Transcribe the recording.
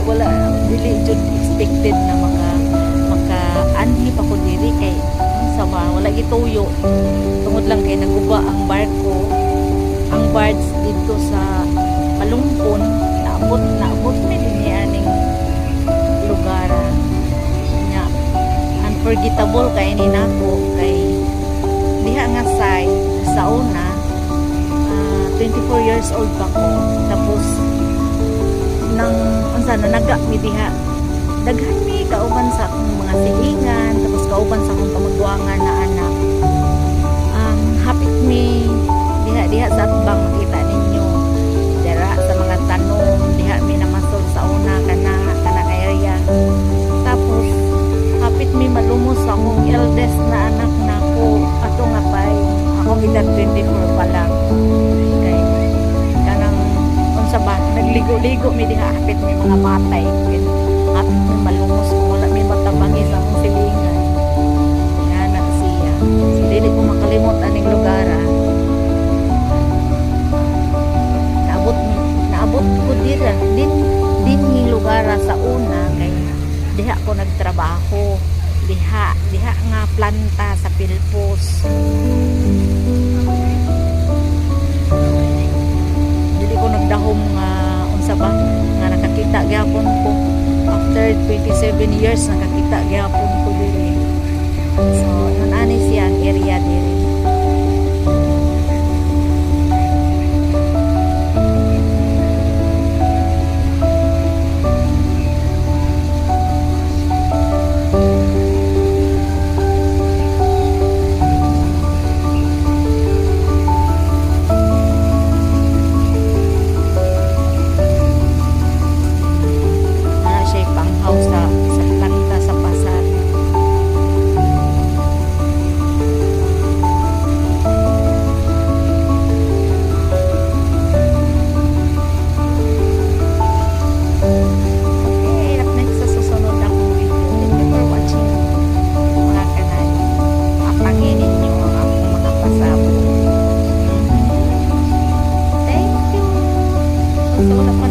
wala dili jud expected na maka anhi pa ko diri kay sama wala gituyo tungod lang kay naguba ang barko ang barge dito sa Palumpon naabot mi dinhi aning lugar nya unforgettable kay ni nako kay diha nga sa una 24 years old pa ko tapos nang unsa na naga mi diha daghan mi kauban sa akong mga silingan tapos kauban sa akong kamagduangan na anak hapit mi diha sa atbang makita ninyo dira sa mga tanong diha mi namasod sa una kana area tapos hapit mi malumos sa akong eldest na anak nako ato nga pay akong edad 24 pa lang kay kanang unsa ba nagligo-ligo mi diha hapit mi mga matay hapit mi malumos kung wala mi matabangi sa akong silingan nga na siya so dili ko makalimot aning lugar naabot ko din ni lugar sa una kay diha ko nagtrabaho diha nga planta sa Pilpos dili ko nagdahom nga unsa ba nga nakakita gyapon ko after 27 years nakakita gyapon ko diri so nun ani siya ang area diri so wala pa